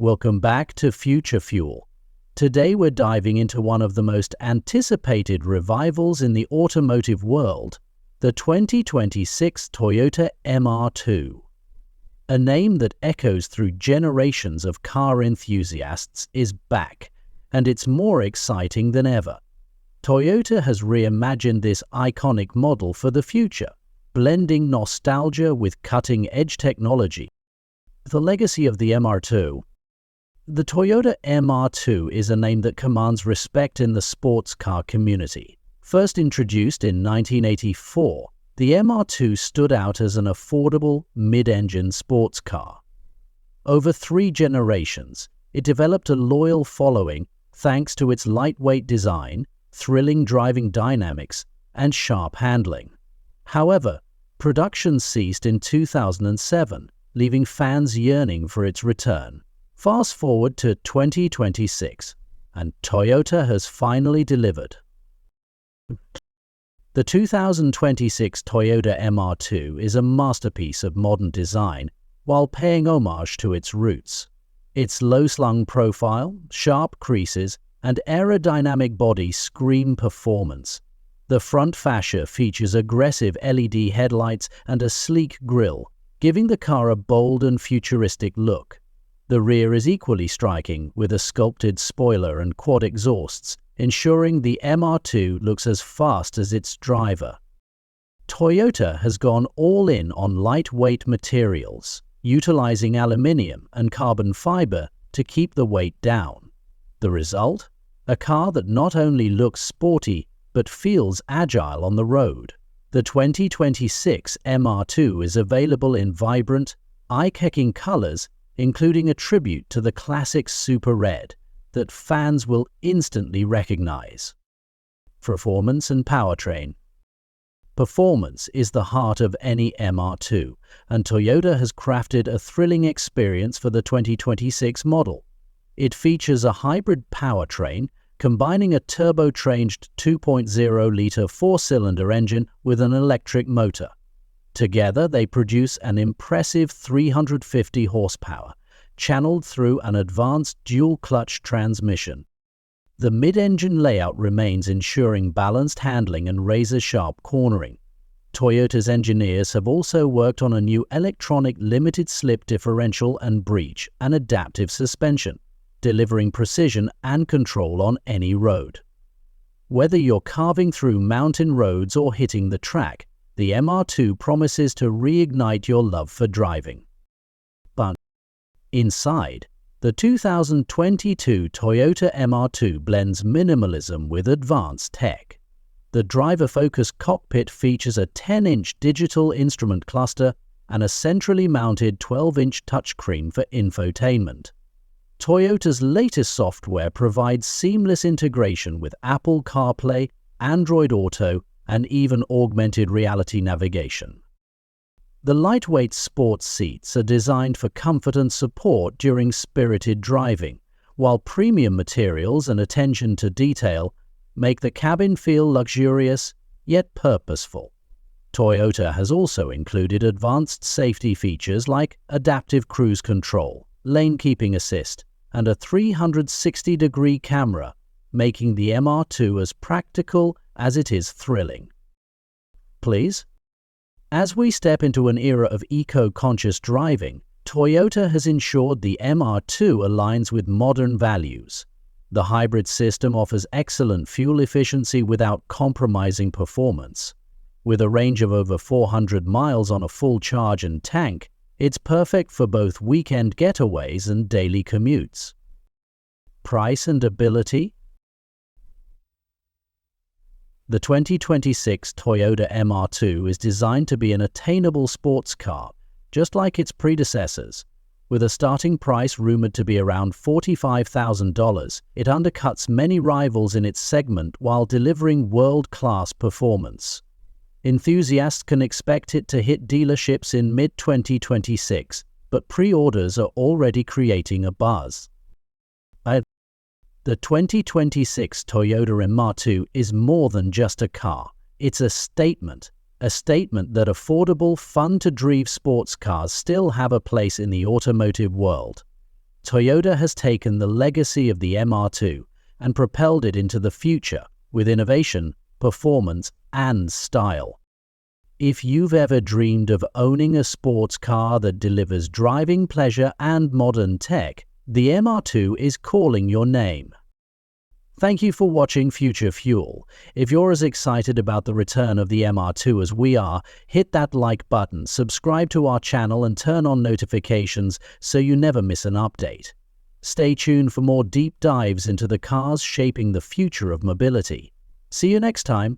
Welcome back to Future Fuel. Today we're diving into one of the most anticipated revivals in the automotive world, the 2026 Toyota MR2. A name that echoes through generations of car enthusiasts is back, and it's more exciting than ever. Toyota has reimagined this iconic model for the future, blending nostalgia with cutting-edge technology. The legacy of the MR2. The Toyota MR2 is a name that commands respect in the sports car community. First introduced in 1984, the MR2 stood out as an affordable, mid-engine sports car. Over 3 generations, it developed a loyal following thanks to its lightweight design, thrilling driving dynamics, and sharp handling. However, production ceased in 2007, leaving fans yearning for its return. Fast forward to 2026, and Toyota has finally delivered. The 2026 Toyota MR2 is a masterpiece of modern design while paying homage to its roots. Its low-slung profile, sharp creases, and aerodynamic body scream performance. The front fascia features aggressive LED headlights and a sleek grille, giving the car a bold and futuristic look. The rear is equally striking, with a sculpted spoiler and quad exhausts, ensuring the MR2 looks as fast as its driver. Toyota has gone all in on lightweight materials, utilizing aluminium and carbon fiber to keep the weight down. The result? A car that not only looks sporty, but feels agile on the road. The 2026 MR2 is available in vibrant, eye-catching colors, including a tribute to the classic Super Red that fans will instantly recognize. Performance and powertrain. Performance is the heart of any MR2, and Toyota has crafted a thrilling experience for the 2026 model. It features a hybrid powertrain, combining a turbo-trained 2.0-liter 4-cylinder engine with an electric motor. Together, they produce an impressive 350 horsepower, channeled through an advanced dual-clutch transmission. The mid-engine layout remains, ensuring balanced handling and razor-sharp cornering. Toyota's engineers have also worked on a new electronic limited-slip differential and breech and adaptive suspension, delivering precision and control on any road. Whether you're carving through mountain roads or hitting the track, the MR2 promises to reignite your love for driving. But inside, the 2022 Toyota MR2 blends minimalism with advanced tech. The driver-focused cockpit features a 10-inch digital instrument cluster and a centrally mounted 12-inch touchscreen for infotainment. Toyota's latest software provides seamless integration with Apple CarPlay, Android Auto, and even augmented reality navigation. The lightweight sports seats are designed for comfort and support during spirited driving, while premium materials and attention to detail make the cabin feel luxurious yet purposeful. Toyota has also included advanced safety features like adaptive cruise control, lane keeping assist, and a 360-degree camera, making the MR2 as practical as it is thrilling. Please? As we step into an era of eco-conscious driving, Toyota has ensured the MR2 aligns with modern values. The hybrid system offers excellent fuel efficiency without compromising performance. With a range of over 400 miles on a full charge and tank, it's perfect for both weekend getaways and daily commutes. Price and ability. The 2026 Toyota MR2 is designed to be an attainable sports car, just like its predecessors. With a starting price rumored to be around $45,000, it undercuts many rivals in its segment while delivering world-class performance. Enthusiasts can expect it to hit dealerships in mid-2026, but pre-orders are already creating a buzz. The 2026 Toyota MR2 is more than just a car. It's a statement that affordable, fun-to-drive sports cars still have a place in the automotive world. Toyota has taken the legacy of the MR2 and propelled it into the future with innovation, performance, and style. If you've ever dreamed of owning a sports car that delivers driving pleasure and modern tech, the MR2 is calling your name. Thank you for watching Future Fuel. If you're as excited about the return of the MR2 as we are, hit that like button, subscribe to our channel and turn on notifications so you never miss an update. Stay tuned for more deep dives into the cars shaping the future of mobility. See you next time.